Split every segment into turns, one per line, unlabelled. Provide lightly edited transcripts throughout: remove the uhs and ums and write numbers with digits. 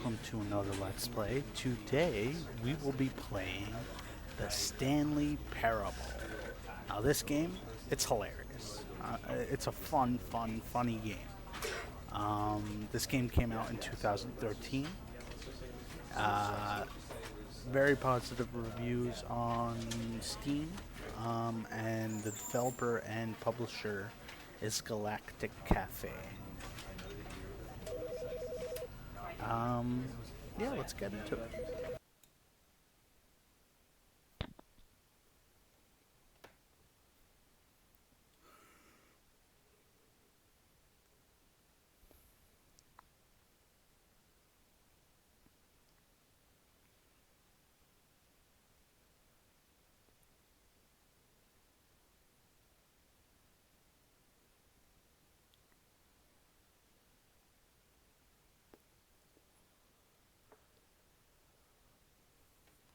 welcome to another Let's Play. Today we will be playing the Stanley Parable. Now this game, it's hilarious. It's a funny game. This game came out in 2013. Very positive reviews on Steam, and the developer and publisher is Galactic Cafe. Yeah, let's get into it.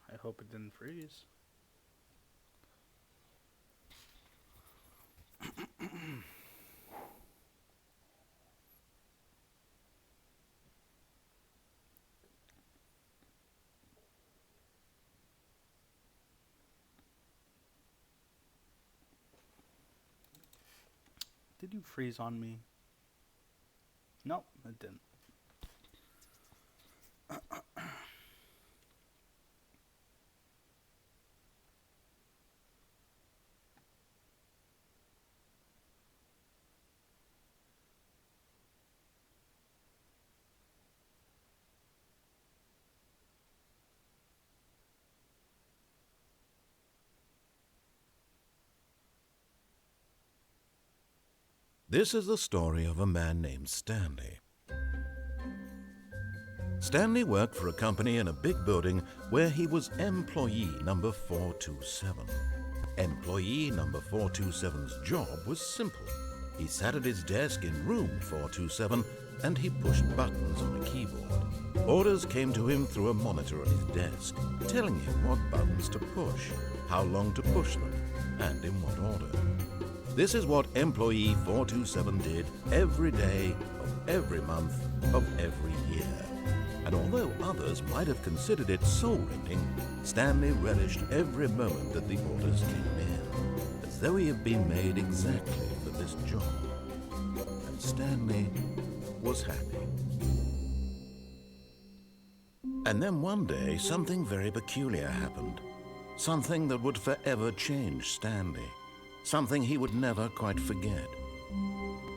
I hope it didn't freeze. Did you freeze on me? Nope, it didn't.
This is the story of a man named Stanley. Stanley worked for a company in a big building where he was employee number 427. Employee number 427's job was simple. He sat at his desk in room 427 and he pushed buttons on a keyboard. Orders came to him through a monitor on his desk, telling him what buttons to push, how long to push them, and in what order. This is what employee 427 did every day of every month of every year. And although others might have considered it soul-rending, Stanley relished every moment that the orders came in, as though he had been made exactly for this job. And Stanley was happy. And then one day, something very peculiar happened. Something that would forever change Stanley. Something he would never quite forget.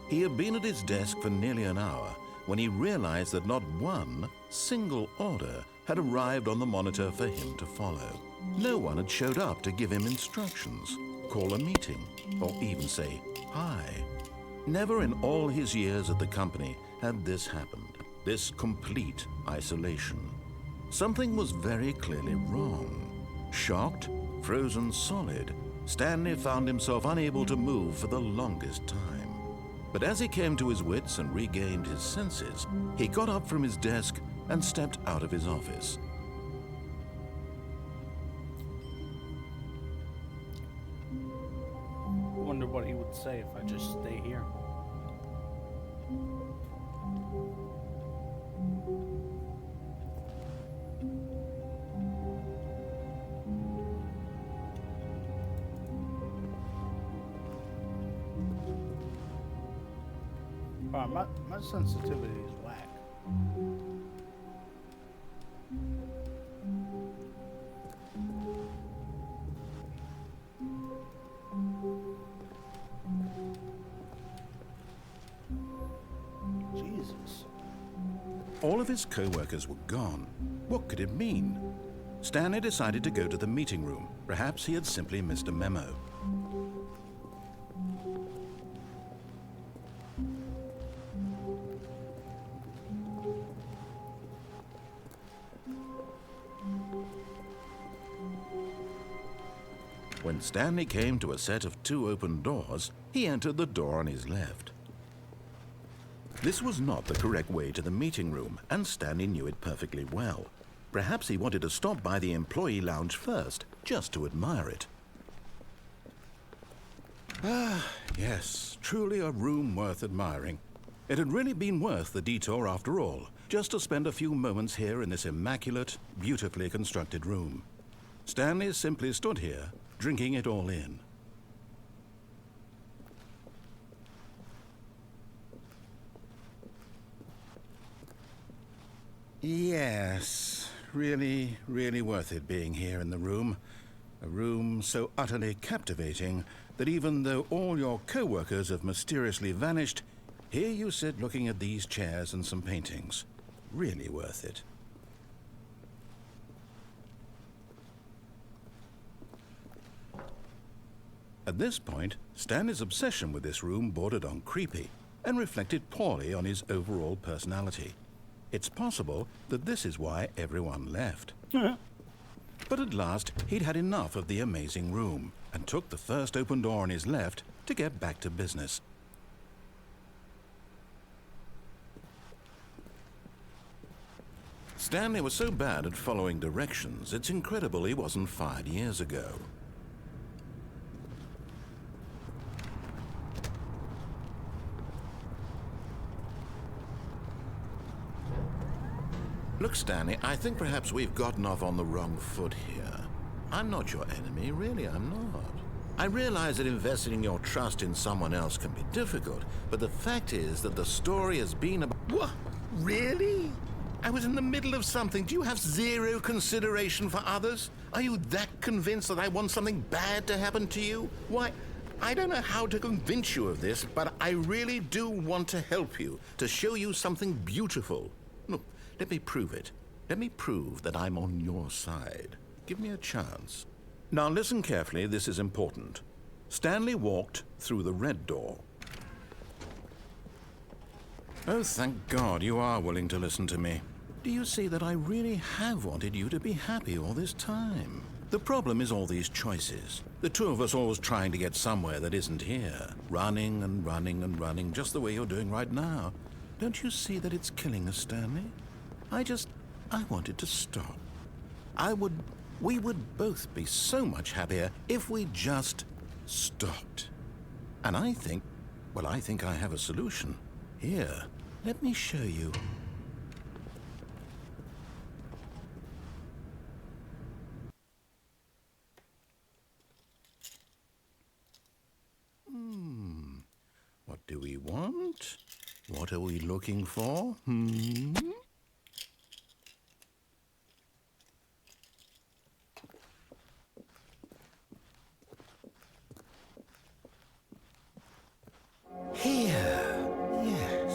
He had been at his desk for nearly an hour when he realized that not one single order had arrived on the monitor for him to follow. No one had showed up to give him instructions, call a meeting, or even say hi. Never in all his years at the company had this happened, this complete isolation. Something was very clearly wrong. Shocked, frozen solid, Stanley found himself unable to move for the longest time. But as he came to his wits and regained his senses, he got up from his desk and stepped out of his office.
I wonder what he would say if I just stay here. Wow, my sensitivity is whack. Jesus.
All of his co-workers were gone. What could it mean? Stanley decided to go to the meeting room. Perhaps he had simply missed a memo. When Stanley came to a set of 2 open doors, he entered the door on his left. This was not the correct way to the meeting room, and Stanley knew it perfectly well. Perhaps he wanted to stop by the employee lounge first, just to admire it. Ah, yes, truly a room worth admiring. It had really been worth the detour after all, just to spend a few moments here in this immaculate, beautifully constructed room. Stanley simply stood here, drinking it all in. Yes, really, really worth it being here in the room. A room so utterly captivating that even though all your co-workers have mysteriously vanished, here you sit looking at these chairs and some paintings. Really worth it. At this point, Stanley's obsession with this room bordered on creepy and reflected poorly on his overall personality. It's possible that this is why everyone left. But at last, he'd had enough of the amazing room and took the first open door on his left to get back to business. Stanley was so bad at following directions, it's incredible he wasn't fired years ago. Look, Stanley, I think perhaps we've gotten off on the wrong foot here. I'm not your enemy, really, I'm not. I realize that investing your trust in someone else can be difficult, but the fact is that the story has been about... What? Really? I was in the middle of something. Do you have zero consideration for others? Are you that convinced that I want something bad to happen to you? Why, I don't know how to convince you of this, but I really do want to help you, to show you something beautiful. Look, let me prove it. Let me prove that I'm on your side. Give me a chance. Now listen carefully, this is important. Stanley walked through the red door. Oh, thank God you are willing to listen to me. Do you see that I really have wanted you to be happy all this time? The problem is all these choices. The two of us always trying to get somewhere that isn't here. Running and running and running, just the way you're doing right now. Don't you see that it's killing us, Stanley? I wanted to stop. We would both be so much happier if we just stopped. And I think I have a solution. Here, let me show you. What do we want? What are we looking for? Here. Yes.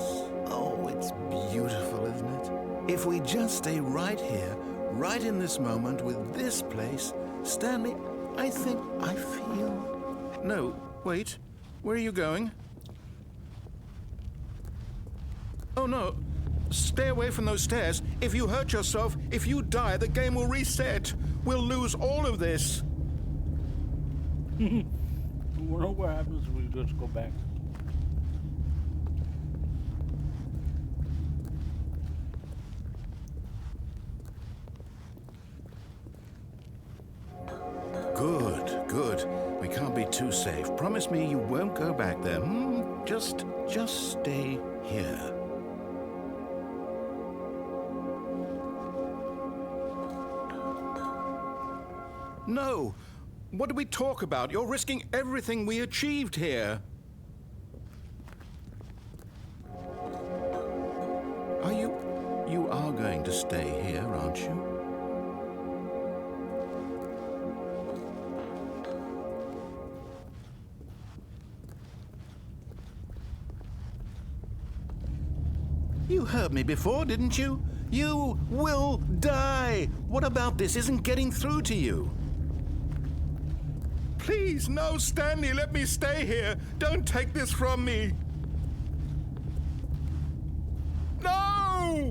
Oh, it's beautiful, isn't it? If we just stay right here, right in this moment with this place, Stanley, I feel... No, wait. Where are you going? Oh, no. Stay away from those stairs. If you hurt yourself, if you die, the game will reset. We'll lose all of this.
You know what happens if we just go back? Good. We can't be too safe. Promise me you won't go back there. Just stay here. No! What did we talk about? You're risking everything we achieved here. You are going to stay here, aren't you? You heard me before, didn't you? You will die! What about this isn't getting through to you? Please, no, Stanley, let me stay here. Don't take this from me. No!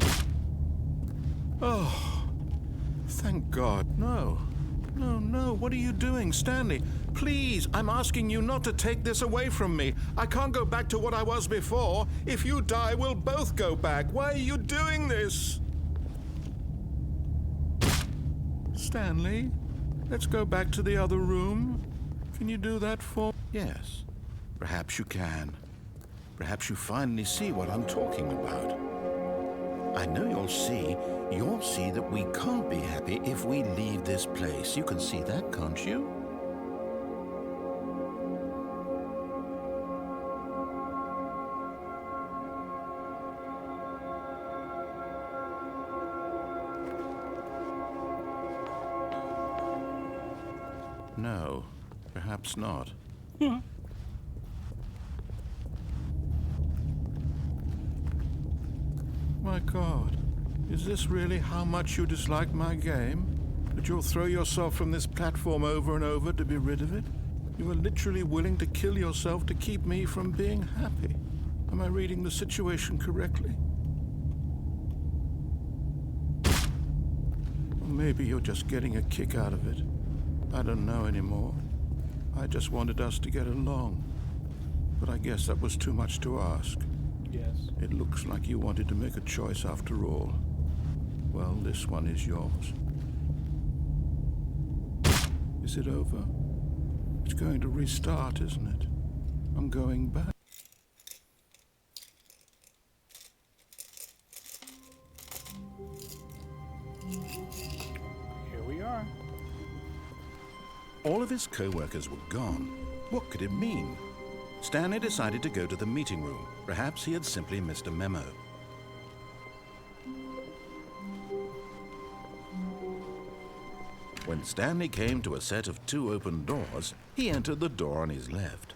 Oh, thank God. No. What are you doing, Stanley? Please, I'm asking you not to take this away from me. I can't go back to what I was before. If you die, we'll both go back. Why are you doing this? Stanley, let's go back to the other room. Can you do that for me? Yes, perhaps you can. Perhaps you finally see what I'm talking about.
I know you'll see that we can't be happy if we leave this place. You can see that, can't you? No, perhaps not. My God, is this really how much you dislike my game? That you'll throw yourself from this platform over and over to be rid of it? You are literally willing to kill yourself to keep me from being happy. Am I reading the situation correctly? Or maybe you're just getting a kick out of it. I don't know anymore. I just wanted us to get along. But I guess that was too much to ask.
Yes.
It looks like you wanted to make a choice after all. Well, this one is yours. Is it over? It's going to restart, isn't it? I'm going back.
Here we are.
All of his co-workers were gone. What could it mean? Stanley decided to go to the meeting room. Perhaps he had simply missed a memo. When Stanley came to a set of 2 open doors, he entered the door on his left.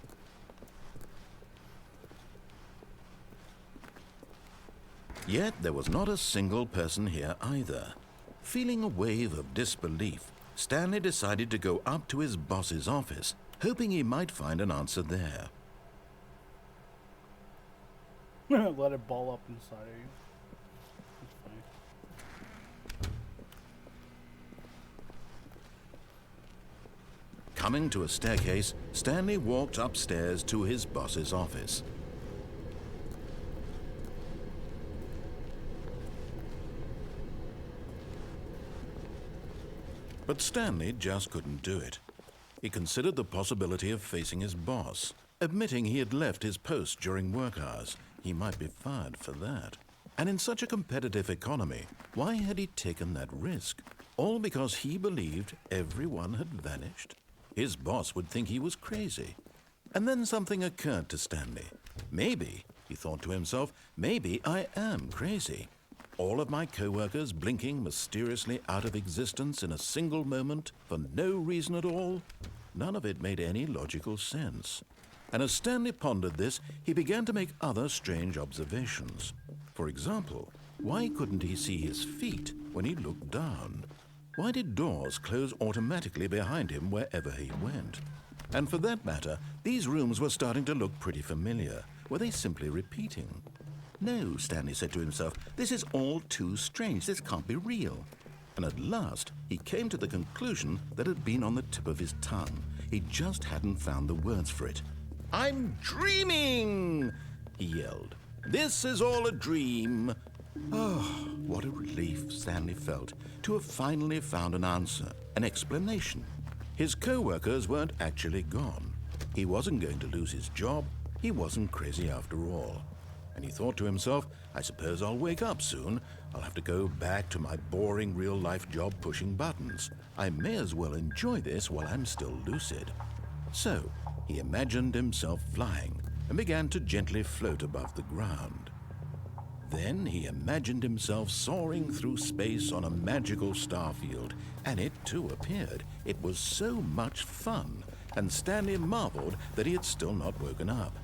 Yet there was not a single person here either. Feeling a wave of disbelief, Stanley decided to go up to his boss's office, hoping he might find an answer there.
Let it ball up inside of you. That's funny.
Coming to a staircase, Stanley walked upstairs to his boss's office. But Stanley just couldn't do it. He considered the possibility of facing his boss, admitting he had left his post during work hours. He might be fired for that. And in such a competitive economy, why had he taken that risk? All because he believed everyone had vanished? His boss would think he was crazy. And then something occurred to Stanley. Maybe, he thought to himself, maybe I am crazy. All of my co-workers blinking mysteriously out of existence in a single moment for no reason at all? None of it made any logical sense. And as Stanley pondered this, he began to make other strange observations. For example, why couldn't he see his feet when he looked down? Why did doors close automatically behind him wherever he went? And for that matter, these rooms were starting to look pretty familiar. Were they simply repeating? No, Stanley said to himself, this is all too strange. This can't be real. And at last, he came to the conclusion that had been on the tip of his tongue. He just hadn't found the words for it. I'm dreaming, he yelled. This is all a dream. Oh, what a relief Stanley felt to have finally found an answer, an explanation. His co-workers weren't actually gone. He wasn't going to lose his job. He wasn't crazy after all. And he thought to himself, I suppose I'll wake up soon. I'll have to go back to my boring real-life job pushing buttons. I may as well enjoy this while I'm still lucid. So, he imagined himself flying and began to gently float above the ground. Then he imagined himself soaring through space on a magical starfield, and it too appeared. It was so much fun, and Stanley marveled that he had still not woken up.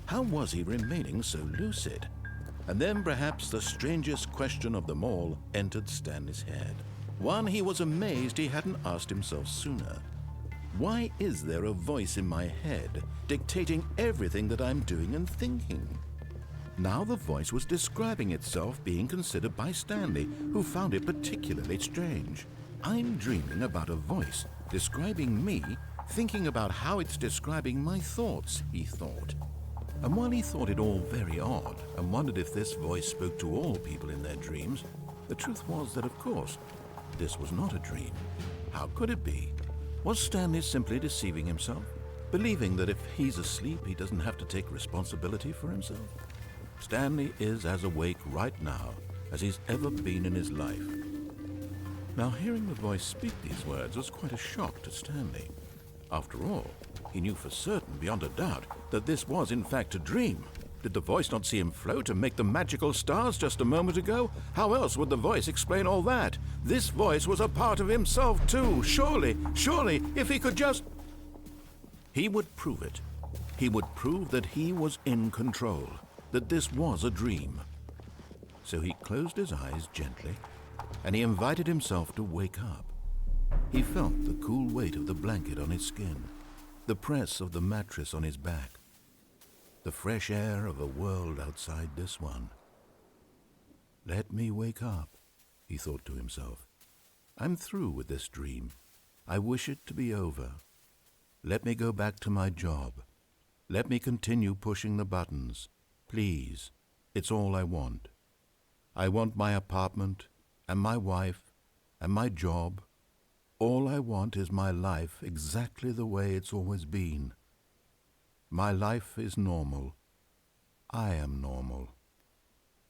How was he remaining so lucid? And then perhaps the strangest question of them all entered Stanley's head. One he was amazed he hadn't asked himself sooner. Why is there a voice in my head dictating everything that I'm doing and thinking? Now the voice was describing itself being considered by Stanley, who found it particularly strange. I'm dreaming about a voice describing me, thinking about how it's describing my thoughts, he thought. And while he thought it all very odd and wondered if this voice spoke to all people in their dreams, the truth was that, of course, this was not a dream. How could it be? Was Stanley simply deceiving himself, believing that if he's asleep, he doesn't have to take responsibility for himself? Stanley is as awake right now as he's ever been in his life. Now, hearing the voice speak these words was quite a shock to Stanley. After all, he knew for certain, beyond a doubt, that this was in fact a dream. Did the voice not see him float and make the magical stars just a moment ago? How else would the voice explain all that? This voice was a part of himself too. Surely, if he could just... He would prove it. He would prove that he was in control, that this was a dream. So he closed his eyes gently, and he invited himself to wake up. He felt the cool weight of the blanket on his skin, the press of the mattress on his back, the fresh air of a world outside this one. Let me wake up, he thought to himself. I'm through with this dream. I wish it to be over. Let me go back to my job. Let me continue pushing the buttons. Please, it's all I want. I want my apartment, and my wife, and my job. All I want is my life exactly the way it's always been. My life is normal. I am normal.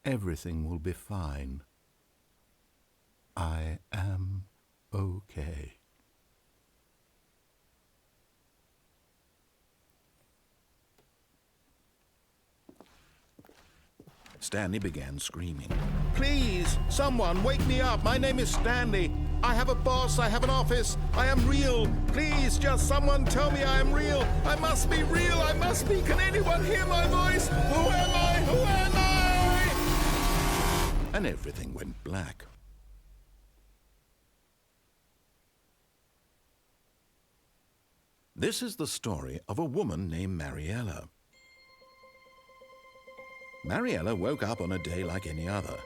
Everything will be fine. I am okay. Stanley began screaming. Please, someone, wake me up. My name is Stanley. I have a boss. I have an office. I am real. Please, just someone tell me I am real. I must be real. I must be. Can anyone hear my voice? Who am I? Who am I? And everything went black. This is the story of a woman named Mariella. Mariella woke up on a day like any other.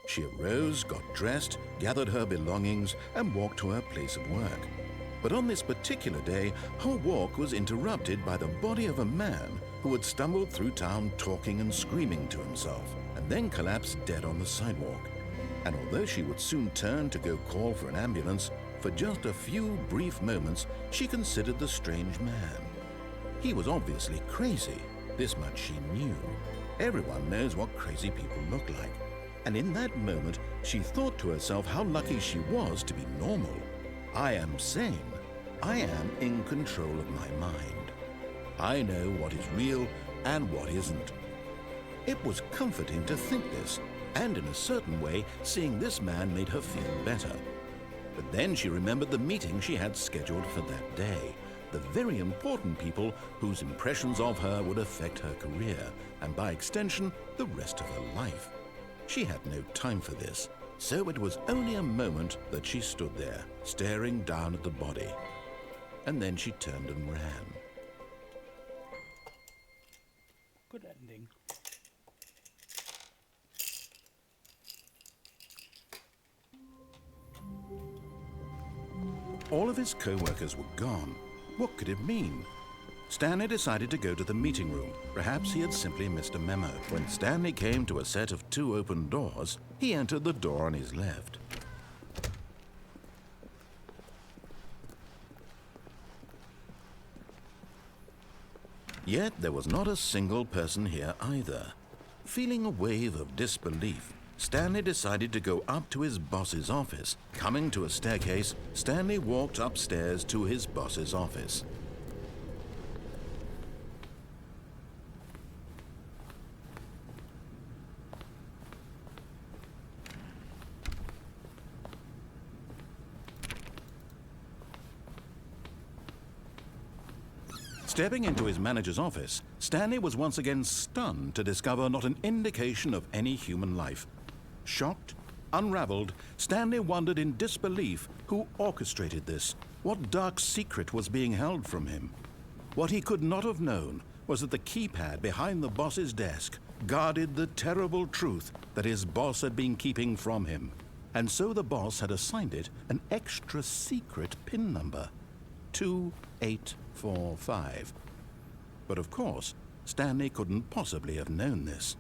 She arose, got dressed, gathered her belongings, and walked to her place of work. But on this particular day, her walk was interrupted by the body of a man who had stumbled through town talking and screaming to himself, and then collapsed dead on the sidewalk. And although she would soon turn to go call for an ambulance, for just a few brief moments, she considered the strange man. He was obviously crazy. This much she knew. Everyone knows what crazy people look like. And in that moment, she thought to herself how lucky she was to be normal. I am sane. I am in control of my mind. I know what is real and what isn't. It was comforting to think this, and in a certain way, seeing this man made her feel better. But then she remembered the meeting she had scheduled for that day. The very important people whose impressions of her would affect her career, and by extension, the rest of her life. She had no time for this, so it was only a moment that she stood there, staring down at the body. And then she turned and ran.
Good ending.
All of his co-workers were gone. What could it mean? Stanley decided to go to the meeting room. Perhaps he had simply missed a memo. When Stanley came to a set of 2 open doors, he entered the door on his left. Yet there was not a single person here either. Feeling a wave of disbelief, Stanley decided to go up to his boss's office. Coming to a staircase, Stanley walked upstairs to his boss's office. Stepping into his manager's office, Stanley was once again stunned to discover not an indication of any human life. Shocked, unraveled, Stanley wondered in disbelief who orchestrated this. What dark secret was being held from him? What he could not have known was that the keypad behind the boss's desk guarded the terrible truth that his boss had been keeping from him. And so the boss had assigned it an extra secret PIN number, 2845. But of course, Stanley couldn't possibly have known this.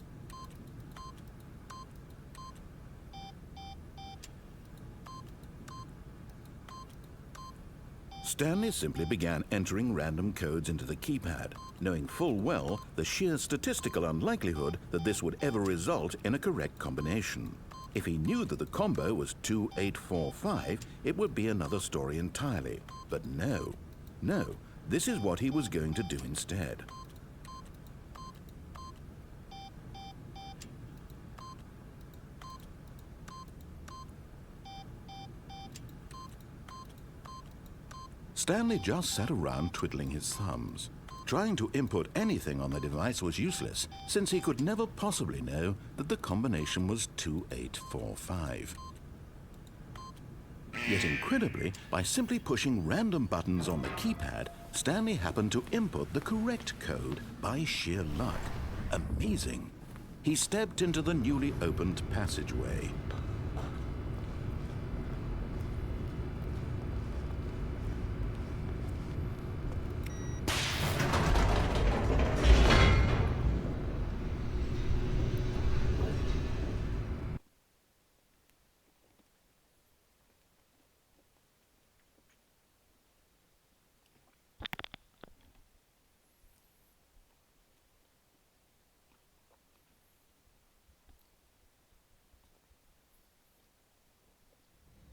Stanley simply began entering random codes into the keypad, knowing full well the sheer statistical unlikelihood that this would ever result in a correct combination. If he knew that the combo was 2845, it would be another story entirely. But no, this is what he was going to do instead. Stanley just sat around twiddling his thumbs. Trying to input anything on the device was useless, since he could never possibly know that the combination was 2845. Yet incredibly, by simply pushing random buttons on the keypad, Stanley happened to input the correct code by sheer luck. Amazing. He stepped into the newly opened passageway.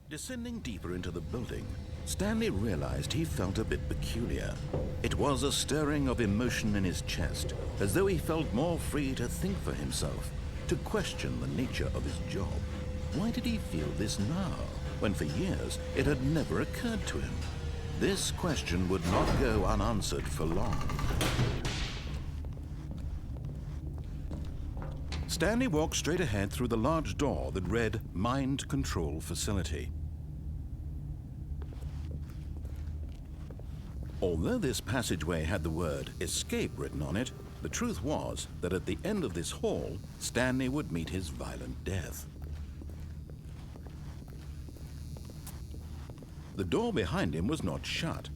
Descending deeper into the building, Stanley realized he felt a bit peculiar. It was a stirring of emotion in his chest, as though he felt more free to think for himself, to question the nature of his job. Why did he feel this now, when for years it had never occurred to him? This question would not go unanswered for long. Stanley walked straight ahead through the large door that read Mind Control Facility. Although this passageway had the word Escape written on it, the truth was that at the end of this hall, Stanley would meet his violent death. The door behind him was not shut.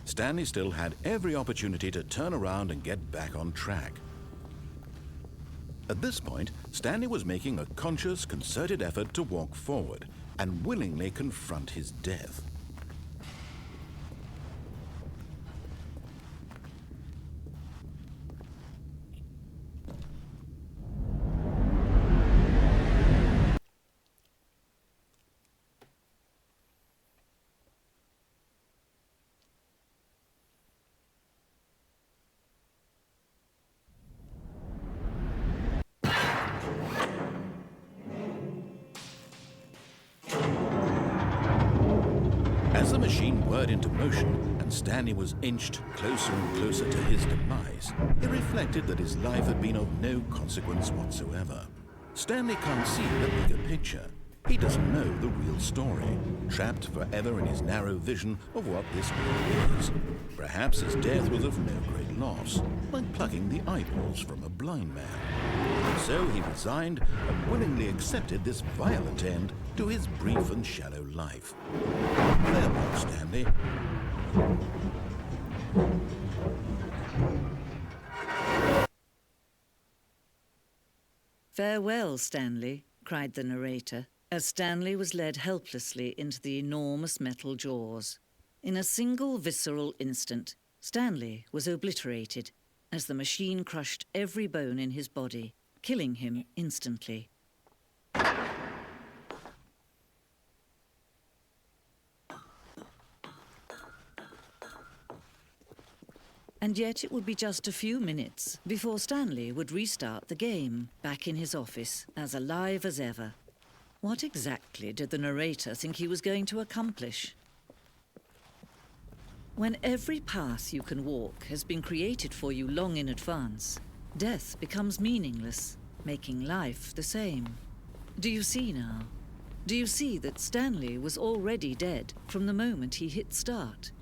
Stanley still had every opportunity to turn around and get back on track. At this point, Stanley was making a conscious, concerted effort to walk forward and willingly confront his death. As the machine whirred into motion and Stanley was inched closer and closer to his demise, he reflected that his life had been of no consequence whatsoever. Stanley can't see the bigger picture. He doesn't know the real story, trapped forever in his narrow vision of what this world is. Perhaps his death was of no great loss, like plucking the eyeballs from a blind man. So he resigned and willingly accepted this violent end to his brief and shallow life. Farewell, Stanley.
"Farewell, Stanley," cried the narrator, as Stanley was led helplessly into the enormous metal jaws. In a single visceral instant, Stanley was obliterated as the machine crushed every bone in his body, killing him instantly. And yet it would be just a few minutes before Stanley would restart the game, back in his office, as alive as ever. What exactly did the narrator think he was going to accomplish? When every path you can walk has been created for you long in advance, death becomes meaningless, making life the same. Do you see now? Do you see that Stanley was already dead from the moment he hit start?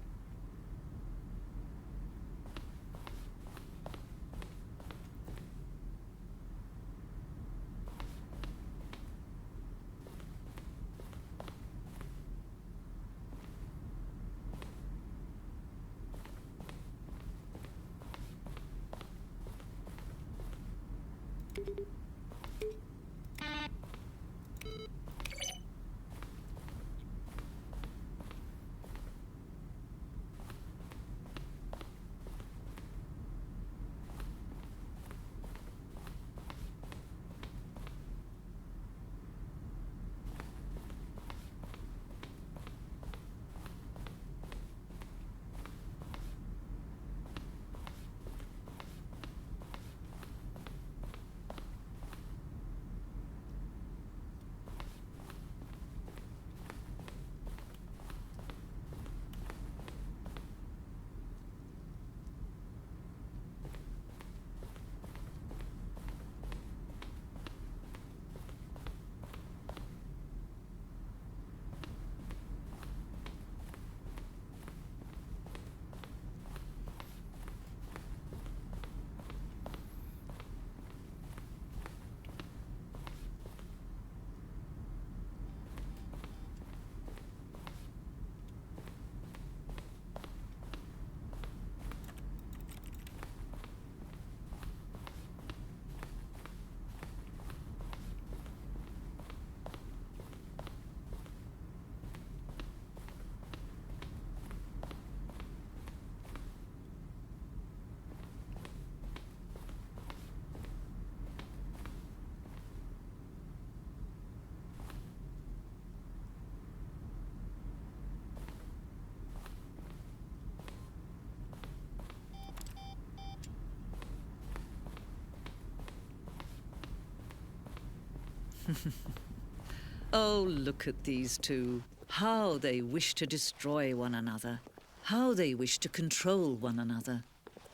Oh, look at these two. How they wish to destroy one another. How they wish to control one another.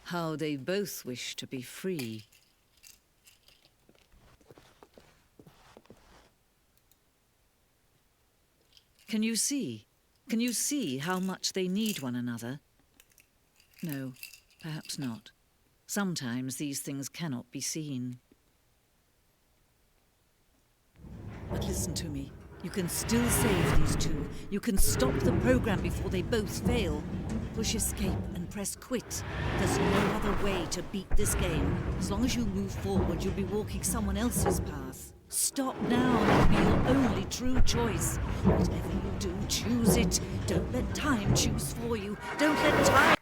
How they both wish to be free. Can you see? Can you see how much they need one another? No, perhaps not. Sometimes these things cannot be seen. But listen to me. You can still save these two. You can stop the program before they both fail. Push escape and press quit. There's no other way to beat this game. As long as you move forward, you'll be walking someone else's path. Stop now and it'll be your only true choice. Whatever you do, choose it. Don't let time choose for you. Don't let time...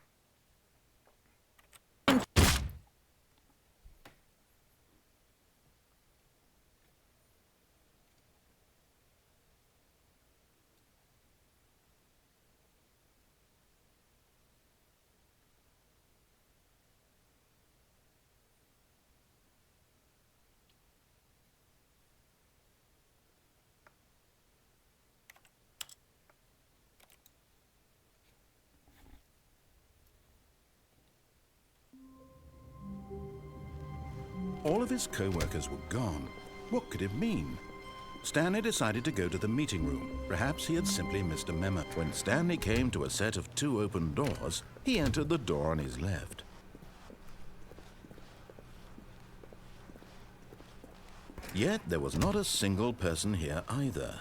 All of his co-workers were gone. What could it mean? Stanley decided to go to the meeting room. Perhaps he had simply missed a memo. When Stanley came to a set of 2 open doors, he entered the door on his left. Yet there was not a single person here either.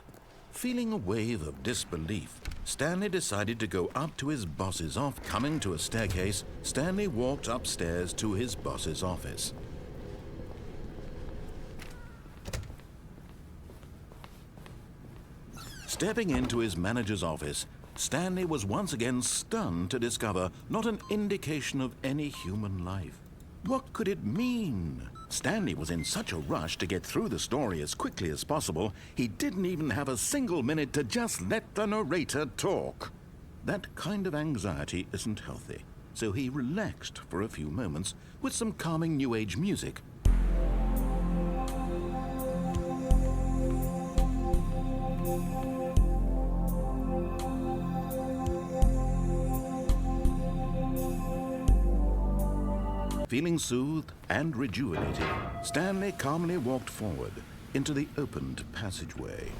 Feeling a wave of disbelief, Stanley decided to go up to his boss's office. Coming to a staircase, Stanley walked upstairs to his boss's office. Stepping into his manager's office, Stanley was once again stunned to discover not an indication of any human life. What could it mean? Stanley was in such a rush to get through the story as quickly as possible, he didn't even have a single minute to just let the narrator talk. That kind of anxiety isn't healthy, so he relaxed for a few moments with some calming New Age music. Feeling soothed and rejuvenated, Stanley calmly walked forward into the opened passageway.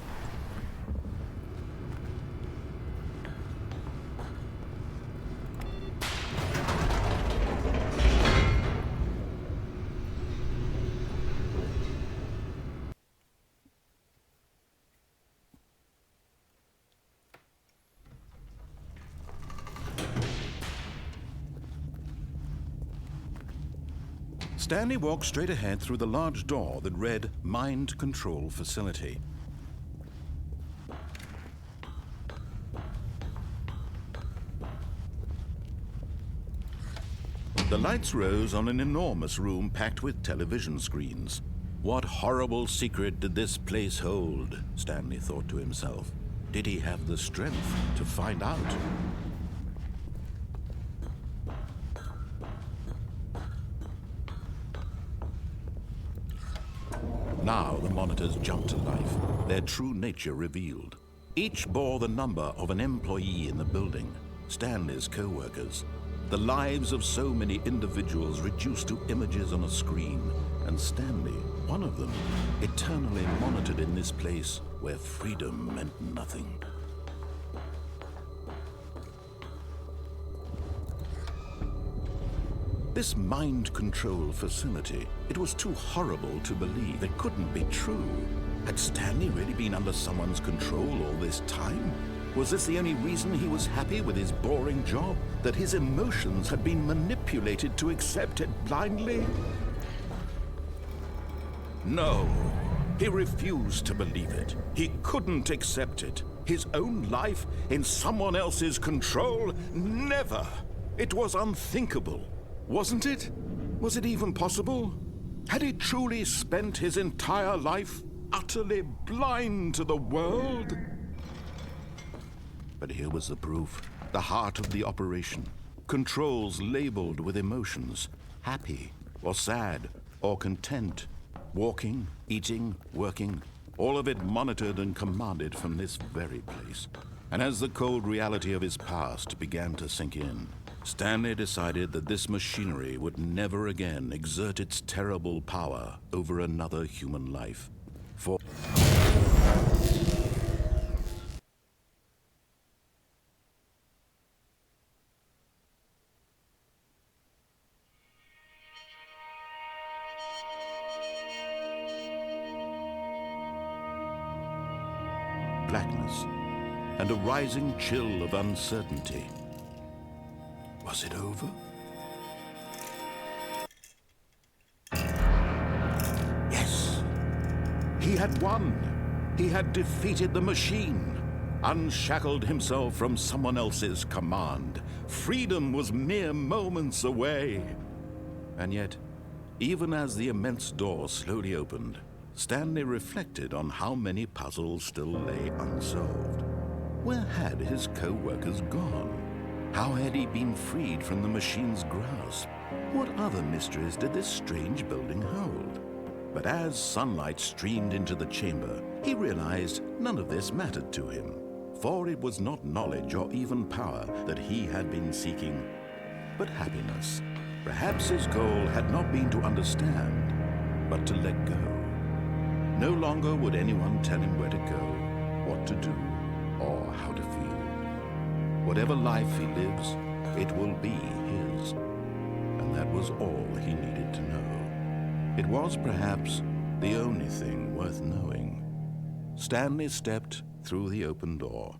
Stanley walked straight ahead through the large door that read Mind Control Facility. The lights rose on an enormous room packed with television screens. What horrible secret did this place hold? Stanley thought to himself. Did he have the strength to find out? Now the monitors jumped to life, their true nature revealed. Each bore the number of an employee in the building, Stanley's co-workers. The lives of so many individuals reduced to images on a screen, and Stanley, one of them, eternally monitored in this place where freedom meant nothing. This mind control facility, it was too horrible to believe. It couldn't be true. Had Stanley really been under someone's control all this time? Was this the only reason he was happy with his boring job? That his emotions had been manipulated to accept it blindly? No, he refused to believe it. He couldn't accept it. His own life in someone else's control? Never! It was unthinkable. Wasn't it? Was it even possible? Had he truly spent his entire life utterly blind to the world? But here was the proof. The heart of the operation. Controls labeled with emotions. Happy, or sad, or content. Walking, eating, working. all of it monitored and commanded from this very place. And as the cold reality of his past began to sink in, Stanley decided that this machinery would never again exert its terrible power over another human life. For blackness and a rising chill of uncertainty. Was it over? Yes! He had won! He had defeated the machine, unshackled himself from someone else's command. Freedom was mere moments away. And yet, even as the immense door slowly opened, Stanley reflected on how many puzzles still lay unsolved. Where had his co-workers gone? How had he been freed from the machine's grasp? What other mysteries did this strange building hold? But as sunlight streamed into the chamber, he realized none of this mattered to him, for it was not knowledge or even power that he had been seeking, but happiness. Perhaps his goal had not been to understand, but to let go. No longer would anyone tell him where to go, what to do, or how to feel. Whatever life he lives, it will be his. And that was all he needed to know. It was perhaps the only thing worth knowing. Stanley stepped through the open door.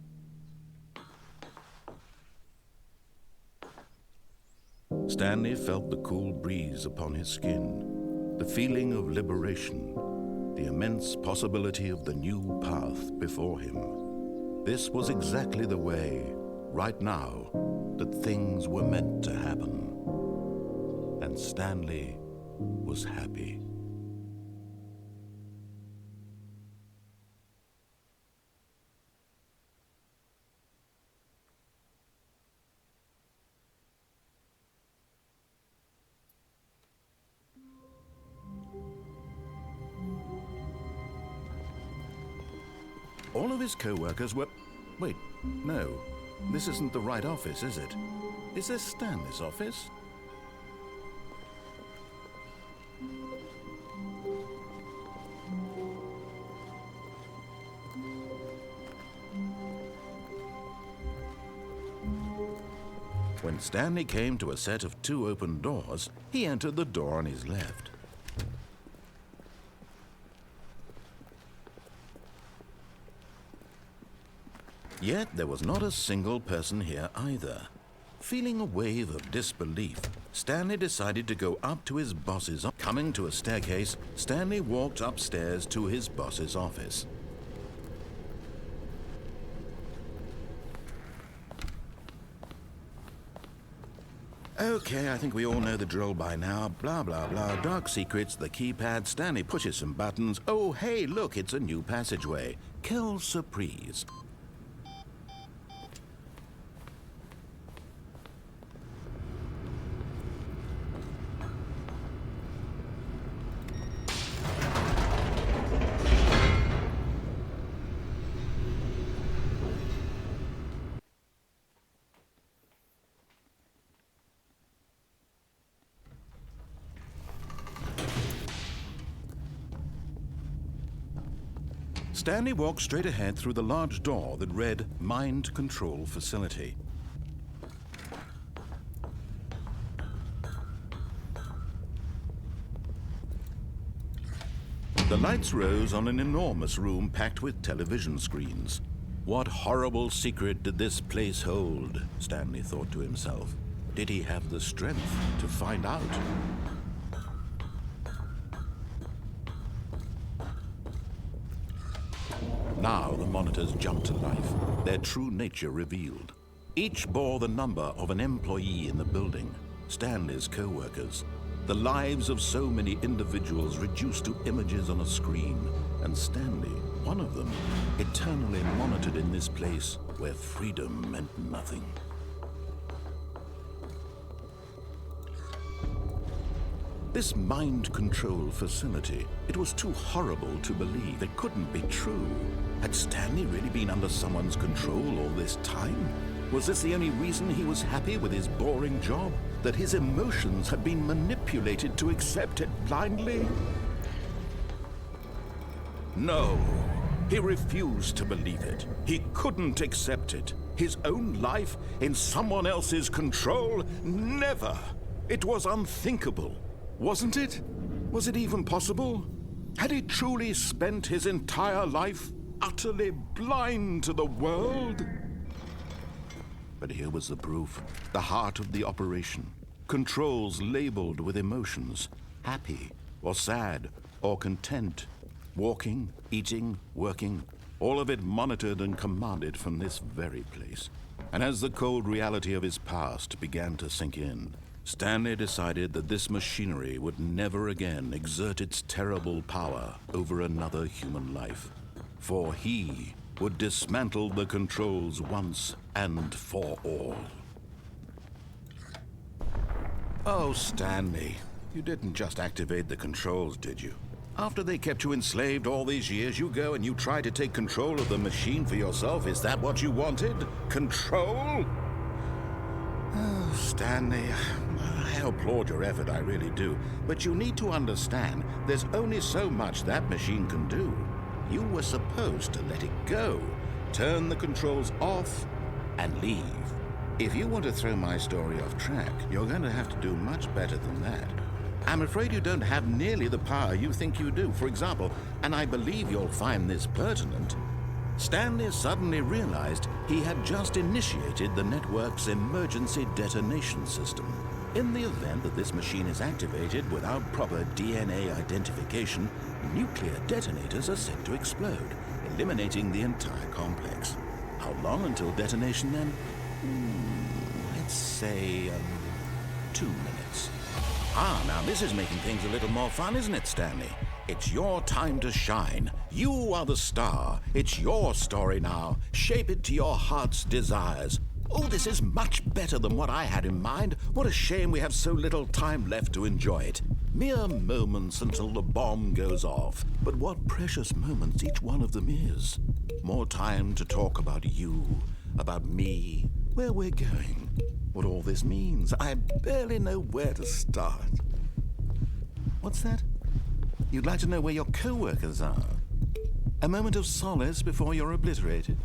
Stanley felt the cool breeze upon his skin, the feeling of liberation, the immense possibility of the new path before him. This was exactly the way, right now, that things were meant to happen. And Stanley was happy. All of his co-workers were... Wait, no. This isn't the right office, is it? Is this Stanley's office? When Stanley came to a set of 2 open doors, he entered the door on his left. Yet there was not a single person here either. Feeling a wave of disbelief, Stanley decided to go up to his boss's office. Coming to a staircase, Stanley walked upstairs to his boss's office. Okay, I think we all know the drill by now. Blah, blah, blah. Dark secrets, the keypad. Stanley pushes some buttons. Oh, hey, look, it's a new passageway. Quelle surprise. Stanley walked straight ahead through the large door that read Mind Control Facility. The lights rose on an enormous room packed with television screens. What horrible secret did this place hold? Stanley thought to himself. Did he have the strength to find out? Now the monitors jumped to life, their true nature revealed. Each bore the number of an employee in the building, Stanley's co-workers. The lives of so many individuals reduced to images on a screen, and Stanley, one of them, eternally monitored in this place where freedom meant nothing. This mind control facility, it was too horrible to believe. It couldn't be true. Had Stanley really been under someone's control all this time? Was this the only reason he was happy with his boring job? That his emotions had been manipulated to accept it blindly? No, he refused to believe it. He couldn't accept it. His own life in someone else's control? Never! It was unthinkable. Wasn't it? Was it even possible? Had he truly spent his entire life utterly blind to the world? But here was the proof. The heart of the operation. Controls labeled with emotions. Happy, or sad, or content. Walking, eating, working. All of it monitored and commanded from this very place. And as the cold reality of his past began to sink in, Stanley decided that this machinery would never again exert its terrible power over another human life. For he would dismantle the controls once and for all. Oh, Stanley, you didn't just activate the controls, did you? After they kept you enslaved all these years, you go and you try to take control of the machine for yourself. Is that what you wanted? Control? Oh, Stanley, I applaud your effort, I really do. But you need to understand, there's only so much that machine can do. You were supposed to let it go, turn the controls off, and leave. If you want to throw my story off track, you're going to have to do much better than that. I'm afraid you don't have nearly the power you think you do. For example, and I believe you'll find this pertinent, Stanley suddenly realized he had just initiated the network's emergency detonation system. In the event that this machine is activated without proper DNA identification, nuclear detonators are set to explode, eliminating the entire complex. How long until detonation then? Let's say 2 minutes. Ah, now this is making things a little more fun, isn't it, Stanley? It's your time to shine. You are the star. It's your story now. Shape it to your heart's desires. Oh, this is much better than what I had in mind. What a shame we have so little time left to enjoy it. Mere moments until the bomb goes off. But what precious moments each one of them is. More time to talk about you, about me, where we're going, what all this means. I barely know where to start. What's that? You'd like to know where your co-workers are? A moment of solace before you're obliterated?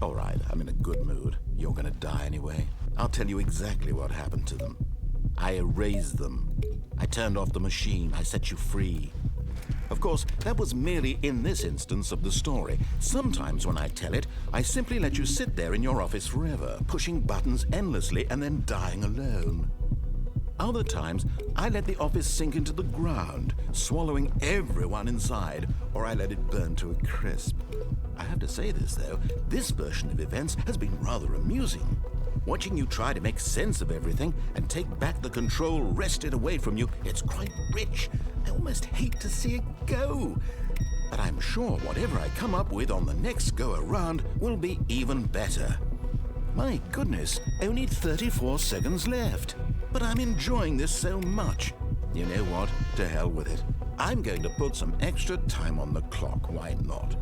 All right, I'm in a good mood. You're gonna die anyway. I'll tell you exactly what happened to them. I erased them. I turned off the machine. I set you free. Of course, that was merely in this instance of the story. Sometimes when I tell it, I simply let you sit there in your office forever, pushing buttons endlessly and then dying alone. Other times, I let the office sink into the ground, swallowing everyone inside, or I let it burn to a crisp. I have to say this, though, this version of events has been rather amusing. Watching you try to make sense of everything and take back the control wrested away from you, it's quite rich. I almost hate to see it go. But I'm sure whatever I come up with on the next go-around will be even better. My goodness, only 34 seconds left. But I'm enjoying this so much. You know what? To hell with it. I'm going to put some extra time on the clock. Why not?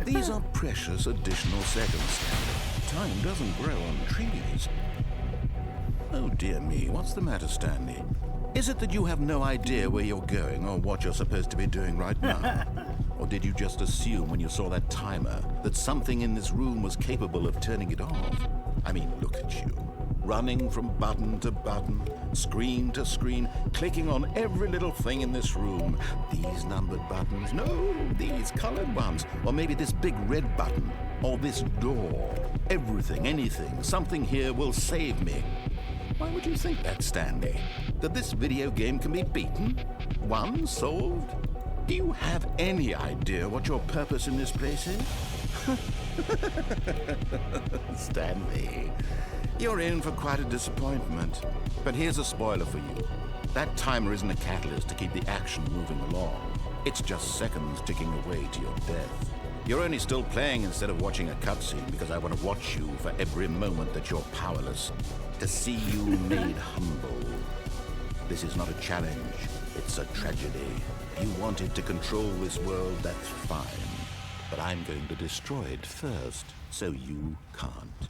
These are precious additional seconds, Stanley. Time doesn't grow on trees. Oh dear me, what's the matter, Stanley? Is it that you have no idea where you're going or what you're supposed to be doing right now? Or did you just assume when you saw that timer that something in this room was capable of turning it off? I mean, look at you. Running from button to button, screen to screen, clicking on every little thing in this room. These numbered buttons, no, these colored ones. Or maybe this big red button, or this door. Everything, anything, something here will save me. Why would you think that, Stanley? That this video game can be beaten? Won? Solved? Do you have any idea what your purpose in this place is? Stanley, you're in for quite a disappointment. But here's a spoiler for you. That timer isn't a catalyst to keep the action moving along. It's just seconds ticking away to your death. You're only still playing instead of watching a cutscene because I want to watch you for every moment that you're powerless. To see you made humble. This is not a challenge. It's a tragedy. You wanted to control this world, that's fine. But I'm going to destroy it first, so you can't.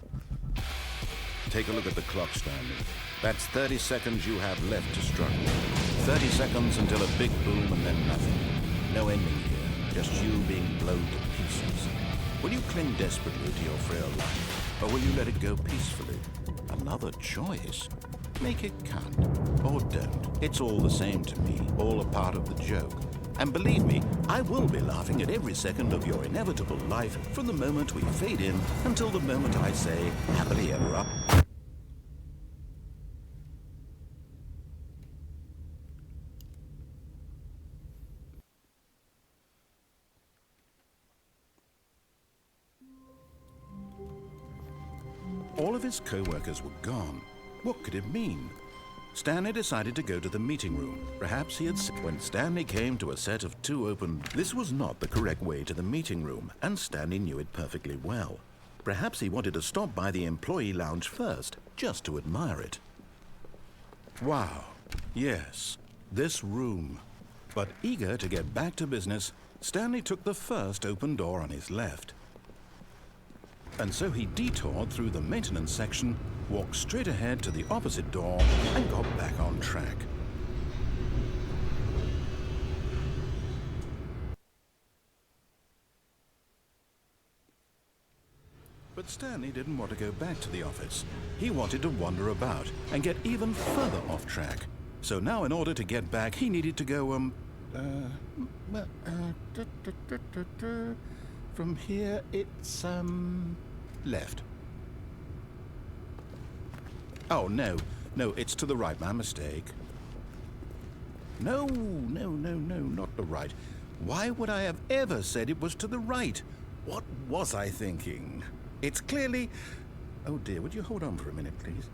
Take a look at the clock, Stanley. That's 30 seconds you have left to struggle. 30 seconds until a big boom and then nothing. No ending here, just you being blown to pieces. Will you cling desperately to your frail life, or will you let it go peacefully? Another choice. Make it count, or don't. It's all the same to me, all a part of the joke. And believe me, I will be laughing at every second of your inevitable life from the moment we fade in until the moment I say, happily ever up. All of his co-workers were gone. What could it mean? Stanley decided to go to the meeting room. Perhaps he had... When Stanley came to a set of 2 open... This was not the correct way to the meeting room, and Stanley knew it perfectly well. Perhaps he wanted to stop by the employee lounge first, just to admire it. Wow. Yes, this room. But eager to get back to business, Stanley took the first open door on his left. And so he detoured through the maintenance section, walked straight ahead to the opposite door, and got back on track. But Stanley didn't want to go back to the office. He wanted to wander about and get even further off track. So now in order to get back, he needed to go, from here, it's, left. Oh, no, it's to the right, my mistake. No, not the right. Why would I have ever said it was to the right? What was I thinking? It's clearly... Oh dear, would you hold on for a minute, please?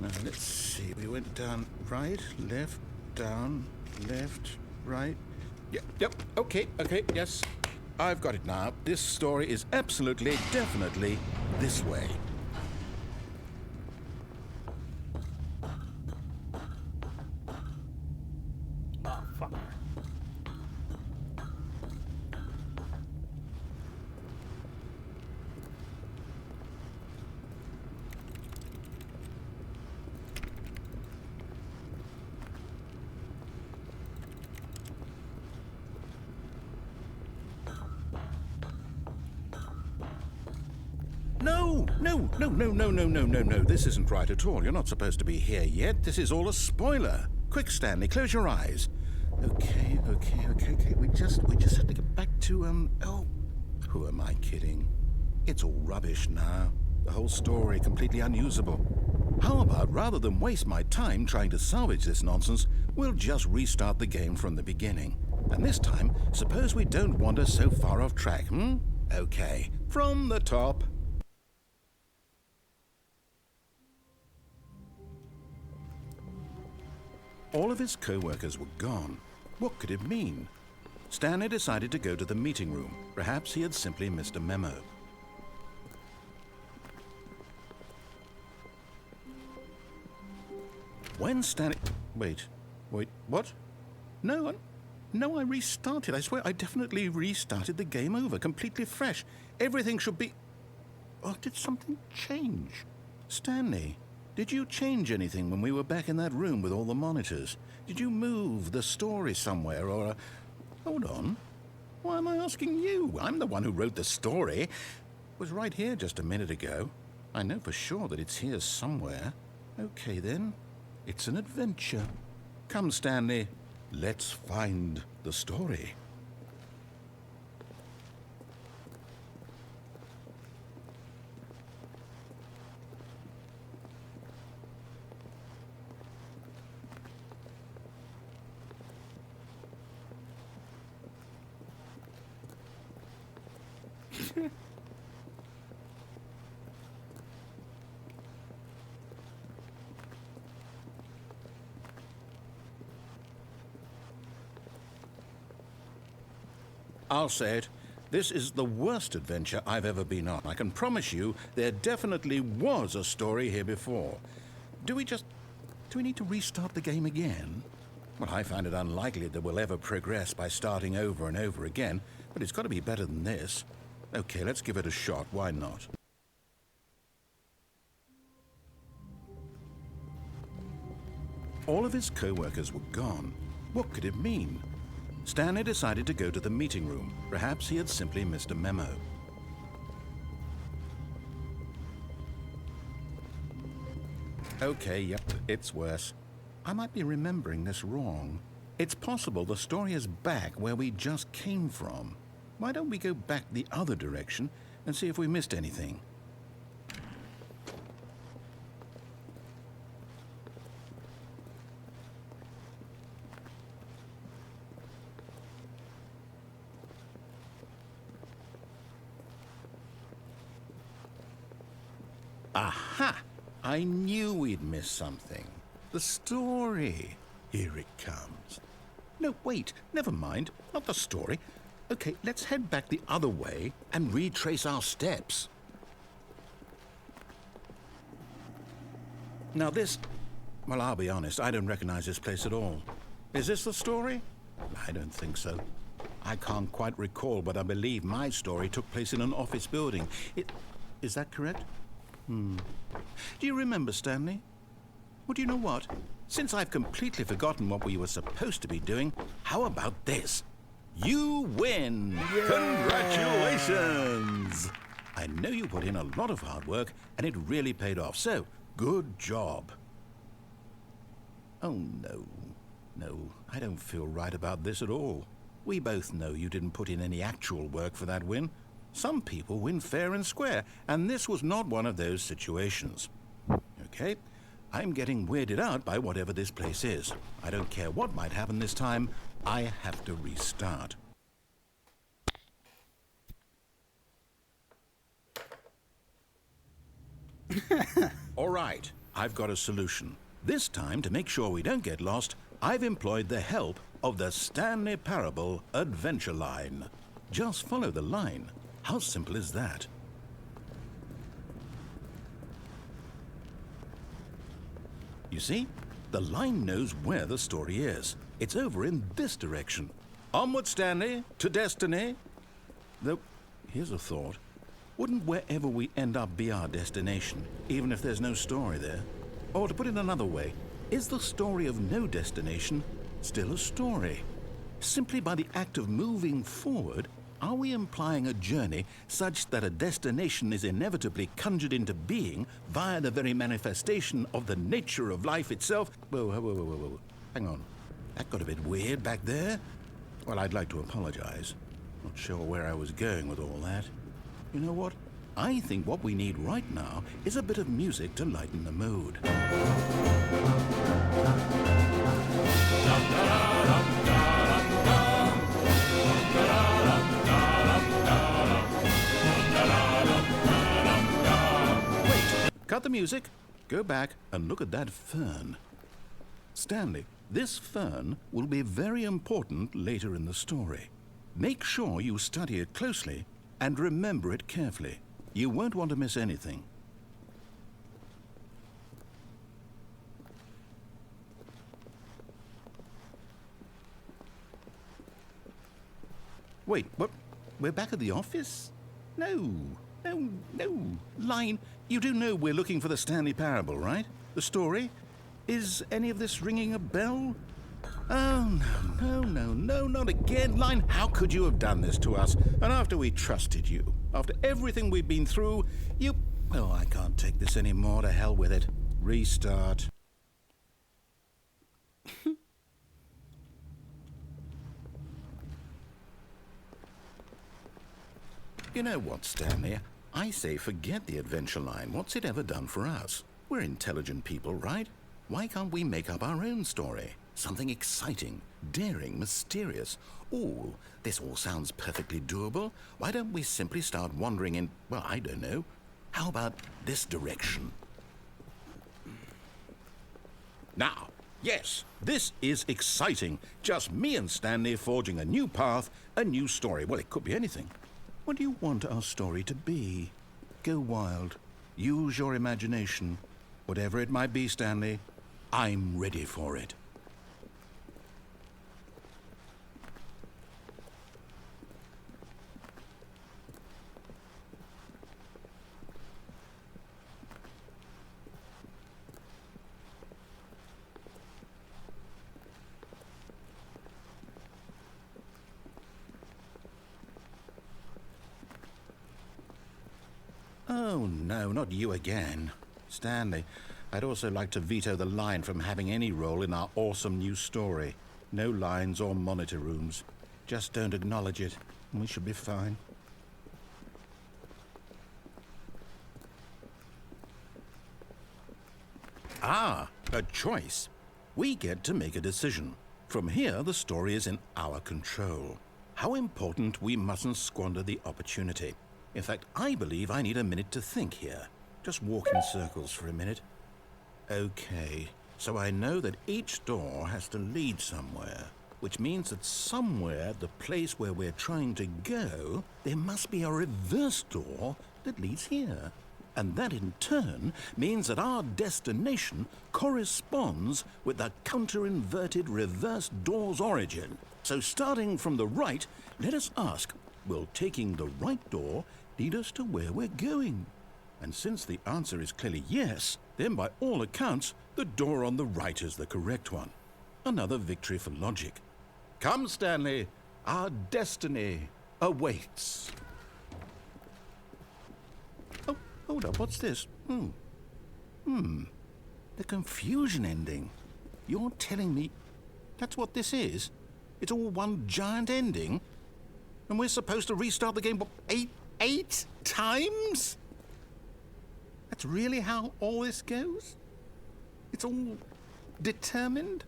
Now, let's see. We went down right, left, down, left, right. Yep, okay, yes. I've got it now. This story is absolutely, definitely this way.
Oh, fuck. No. This isn't right at all. You're not supposed to be here yet. This is all a spoiler. Quick, Stanley, close your eyes. Okay. We just have to get back to, oh, who am I kidding? It's all rubbish now. The whole story completely unusable. How about, rather than waste my time trying to salvage this nonsense, we'll just restart the game from the beginning. And this time, suppose we don't wander so far off track, Okay, from the top. All of his co-workers were gone. What could it mean? Stanley decided to go to the meeting room. Perhaps he had simply missed a memo. When Stanley... Wait, what? No, I restarted. I swear, I definitely restarted the game over, completely fresh. Everything should be... Oh, did something change? Stanley, did you change anything when we were back in that room with all the monitors? Did you move the story somewhere, or... Hold on. Why am I asking you? I'm the one who wrote the story. It was right here just a minute ago. I know for sure that it's here somewhere. Okay, then. It's an adventure. Come, Stanley. Let's find the story. I'll say it.
This is the worst adventure I've ever been on. I can promise you there definitely was a story here before. Do we need to restart the game again? Well, I find it unlikely that we'll ever progress by starting over and over again, but it's got to be better than this. Okay, let's give it a shot. Why not? All of his co-workers were gone. What could it mean? Stanley decided to go to the meeting room. Perhaps he had simply missed a memo. Okay, yep, it's worse. I might be remembering this wrong. It's possible the story is back where we just came from. Why don't we go back the other direction and see if we missed anything? Aha! I knew we'd miss something. The story. Here it comes. No, wait, never mind. Not the story. Okay, let's head back the other way and retrace our steps. Now this... Well, I'll be honest, I don't recognize this place at all. Is this the story? I don't think so. I can't quite recall, but I believe my story took place in an office building. Is that correct? Do you remember, Stanley? Well, do you know what? Since I've completely forgotten what we were supposed to be doing, how about this? You win! Yeah. Congratulations! I know you put in a lot of hard work, and it really paid off, so good job. Oh, no. No, I don't feel right about this at all. We both know you didn't put in any actual work for that win. Some people win fair and square, and this was not one of those situations. Okay, I'm getting weirded out by whatever this place is. I don't care what might happen this time. I have to restart. All right, I've got a solution. This time, to make sure we don't get lost, I've employed the help of the Stanley Parable Adventure Line. Just follow the line. How simple is that? You see, the line knows where the story is. It's over in this direction. Onward, Stanley, to destiny. Though, here's a thought. Wouldn't wherever we end up be our destination, even if there's no story there? Or to put it another way, is the story of no destination still a story? Simply by the act of moving forward, are we implying a journey such that a destination is inevitably conjured into being via the very manifestation of the nature of life itself? Whoa. Hang on. That got a bit weird back there. Well, I'd like to apologize. Not sure where I was going with all that. You know what? I think what we need right now is a bit of music to lighten the mood. Cut the music, go back and look at that fern. Stanley, this fern will be very important later in the story. Make sure you study it closely and remember it carefully. You won't want to miss anything. Wait, what? We're back at the office? No. Line, you do know we're looking for the Stanley Parable, right? The story? Is any of this ringing a bell? Oh, no, not again. Line, how could you have done this to us? And after we trusted you, after everything we've been through, you... Oh, I can't take this anymore. To hell with it. Restart. You know what, Stanley? I say forget the adventure line. What's it ever done for us? We're intelligent people, right? Why can't we make up our own story? Something exciting, daring, mysterious. Ooh, this all sounds perfectly doable. Why don't we simply start wandering in, well, I don't know. How about this direction? Now, yes, this is exciting. Just me and Stanley forging a new path, a new story. Well, it could be anything. What do you want our story to be? Go wild. Use your imagination. Whatever it might be, Stanley, I'm ready for it. Oh, no, not you again. Stanley, I'd also like to veto the line from having any role in our awesome new story. No lines or monitor rooms. Just don't acknowledge it, and we should be fine. Ah, a choice. We get to make a decision. From here, the story is in our control. How important we mustn't squander the opportunity. In fact, I believe I need a minute to think here. Just walk in circles for a minute. Okay, so I know that each door has to lead somewhere, which means that somewhere, the place where we're trying to go, there must be a reverse door that leads here. And that in turn means that our destination corresponds with the counter-inverted reverse door's origin. So starting from the right, let us ask, will taking the right door lead us to where we're going? And since the answer is clearly yes, then by all accounts, the door on the right is the correct one. Another victory for logic. Come, Stanley, our destiny awaits. Oh, hold up, what's this? The confusion ending. You're telling me that's what this is? It's all one giant ending? And we're supposed to restart the game, what, eight times? That's really how all this goes? It's all determined?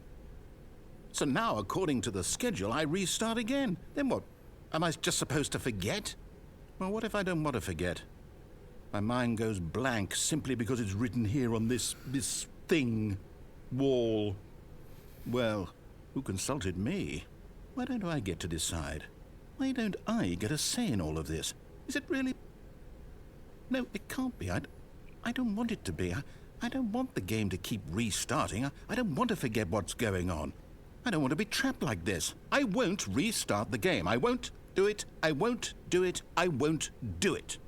So now, according to the schedule, I restart again. Then what? Am I just supposed to forget? Well, what if I don't want to forget? My mind goes blank simply because it's written here on this thing, wall. Well, who consulted me? Why don't I get to decide? Why don't I get a say in all of this? Is it really? No, it can't be. I don't want it to be. I don't want the game to keep restarting. I don't want to forget what's going on. I don't want to be trapped like this. I won't restart the game. I won't do it. I won't do it. I won't do it.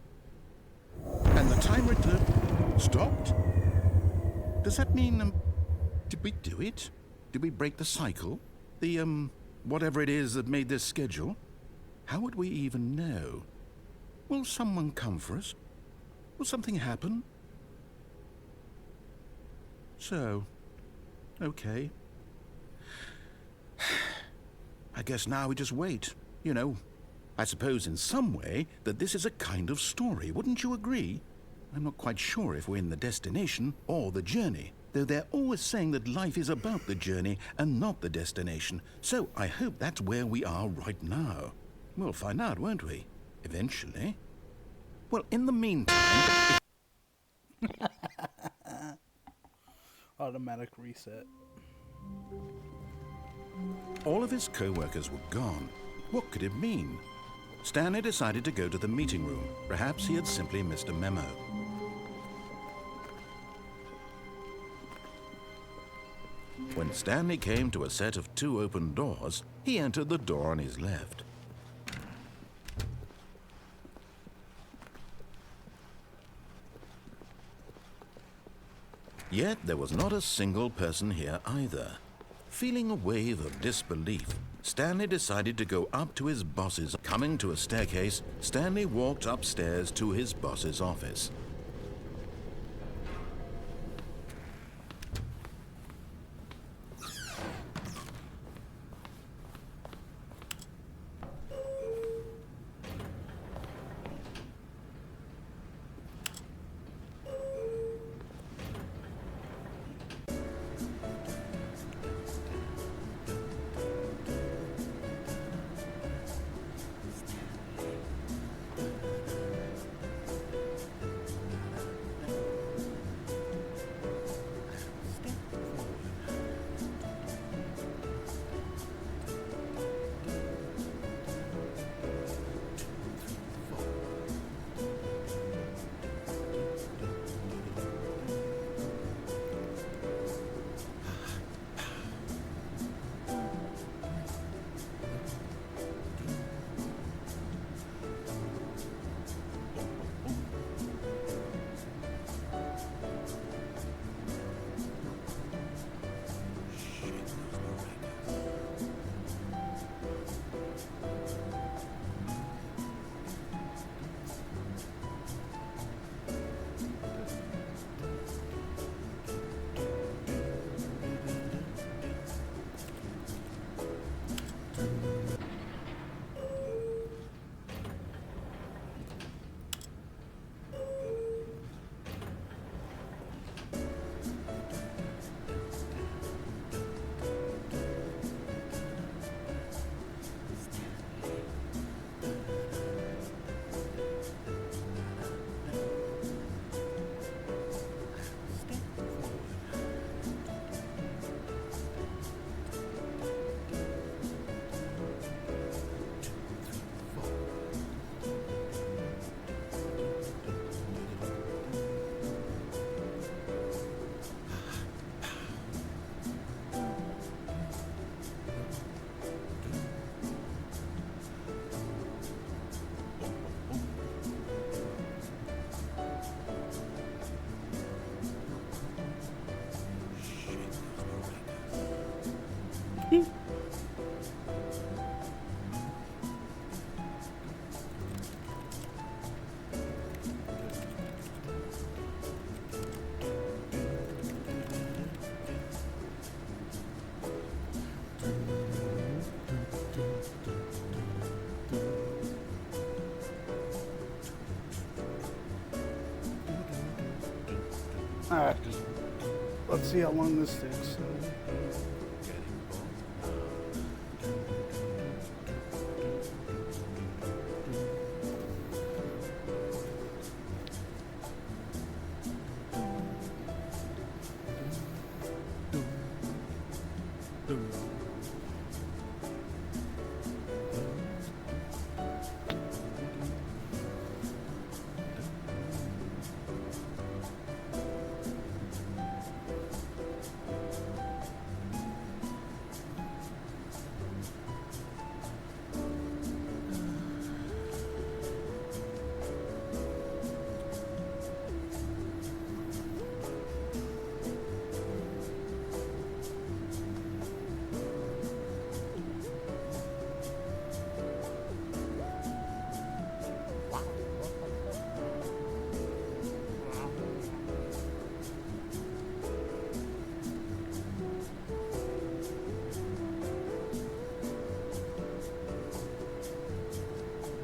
And the timer stopped? Does that mean, did we do it? Did we break the cycle? The, whatever it is that made this schedule? How would we even know? Will someone come for us? Will something happen? So, okay. I guess now we just wait. You know, I suppose in some way that this is a kind of story, wouldn't you agree? I'm not quite sure if we're in the destination or the journey, though they're always saying that life is about the journey and not the destination, so I hope that's where we are right now. We'll find out, won't we? Eventually. Well, in the meantime...
Automatic reset.
All of his co-workers were gone. What could it mean? Stanley decided to go to the meeting room. Perhaps he had simply missed a memo. When Stanley came to a set of 2 open doors, he entered the door on his left. Yet there was not a single person here either. Feeling a wave of disbelief, Stanley decided to go up to his boss's. Coming to a staircase, Stanley walked upstairs to his boss's office.
Alright. Let's see how long this takes.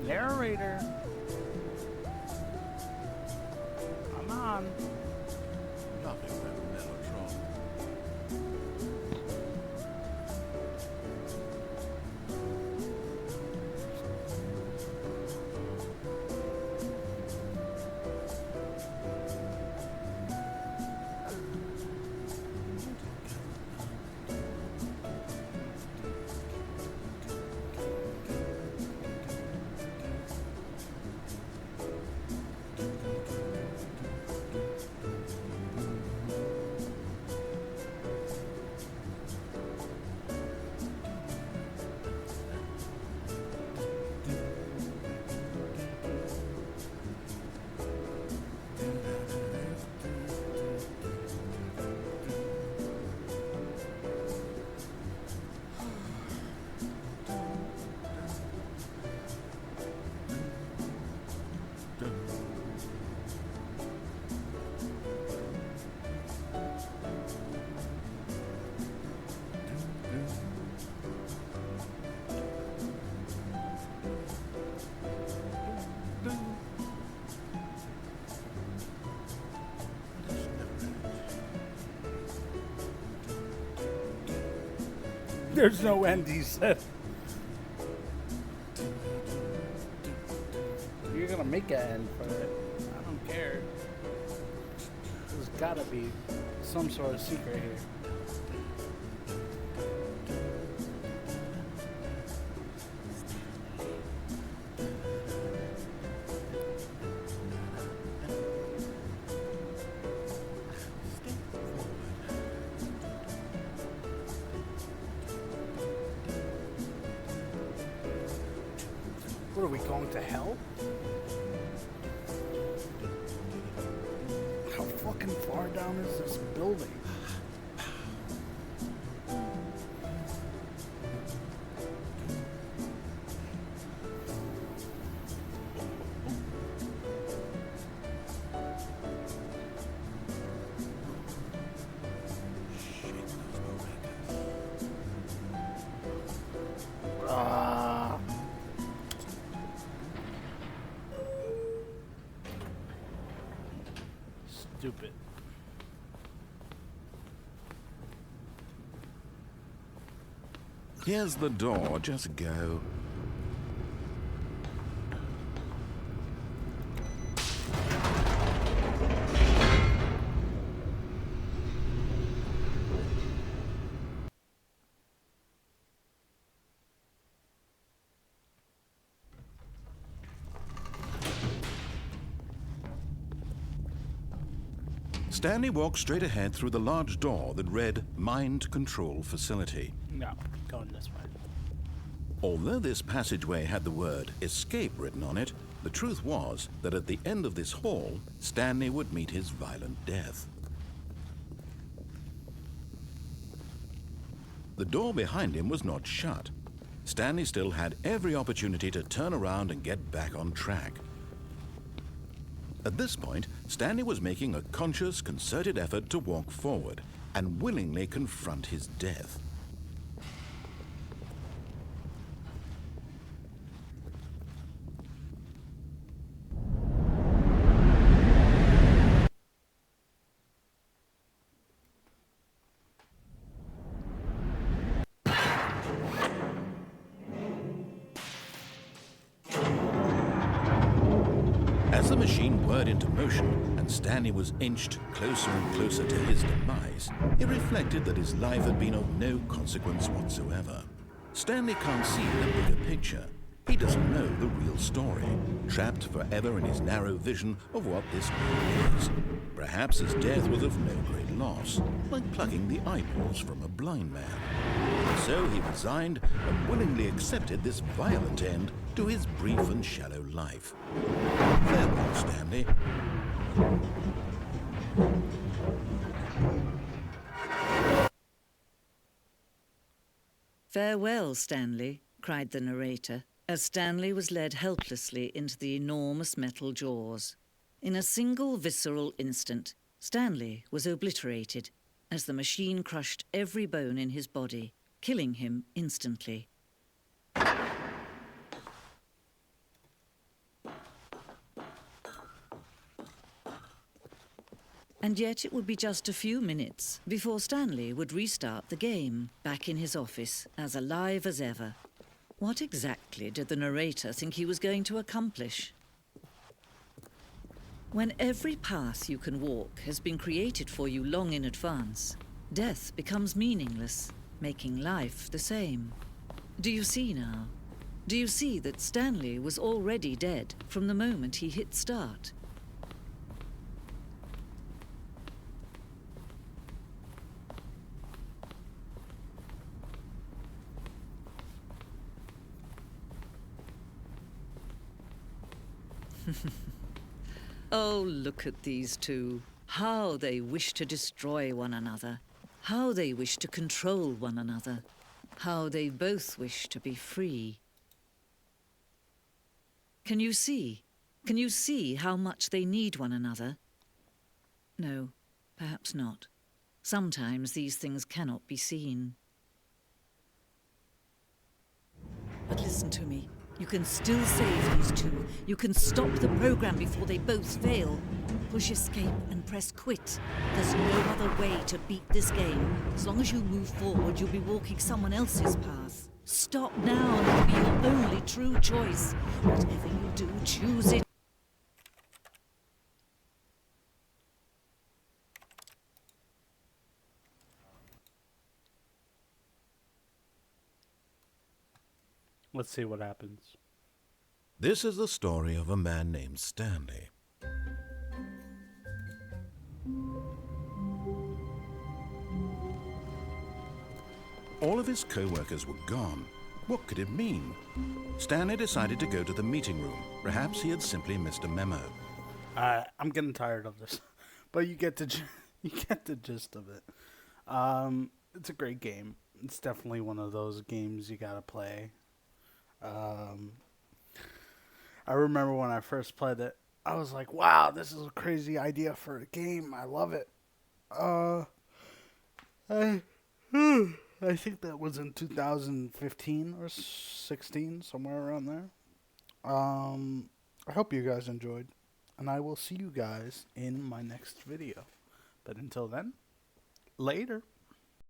Narrator. Come on.
Nothing but melodrama.
There's no end, he said. You're gonna make an end for it. I don't care. There's gotta be some sort of secret here. What are we going to hell? How fucking far down is this building? Ah. Stupid.
Here's the door, just go. Stanley walked straight ahead through the large door that read Mind Control Facility.
No, going this way.
Although this passageway had the word escape written on it, the truth was that at the end of this hall, Stanley would meet his violent death. The door behind him was not shut. Stanley still had every opportunity to turn around and get back on track. At this point, Stanley was making a conscious, concerted effort to walk forward and willingly confront his death. As the machine whirred into motion and Stanley was inched closer and closer to his demise, he reflected that his life had been of no consequence whatsoever. Stanley can't see the bigger picture. He doesn't know the real story, trapped forever in his narrow vision of what this world is. Perhaps his death was of no great loss, like plucking the eyeballs from a blind man. So he resigned and willingly accepted this violent end to his brief and shallow life. Farewell, Stanley.
"Farewell, Stanley," cried the narrator, as Stanley was led helplessly into the enormous metal jaws. In a single visceral instant, Stanley was obliterated as the machine crushed every bone in his body, killing him instantly. And yet it would be just a few minutes before Stanley would restart the game, back in his office, as alive as ever. What exactly did the narrator think he was going to accomplish? When every path you can walk has been created for you long in advance, death becomes meaningless, making life the same. Do you see now? Do you see that Stanley was already dead from the moment he hit start? Oh, look at these two. How they wish to destroy one another. How they wish to control one another. How they both wish to be free. Can you see? Can you see how much they need one another? No, perhaps not. Sometimes these things cannot be seen. But listen to me. You can still save these two. You can stop the program before they both fail. Push escape and press quit. There's no other way to beat this game. As long as you move forward, you'll be walking someone else's path. Stop now and it'll be your only true choice. Whatever you do, choose it.
Let's see what happens.
This is the story of a man named Stanley. All of his co-workers were gone. What could it mean? Stanley decided to go to the meeting room. Perhaps he had simply missed a memo.
I'm getting tired of this, but you get the gist of it. It's a great game. It's definitely one of those games you gotta play. I remember when I first played it, I was like, wow, this is a crazy idea for a game. I love it. I think that was in 2015 or 16, somewhere around there. I hope you guys enjoyed, and I will see you guys in my next video. But until then, later.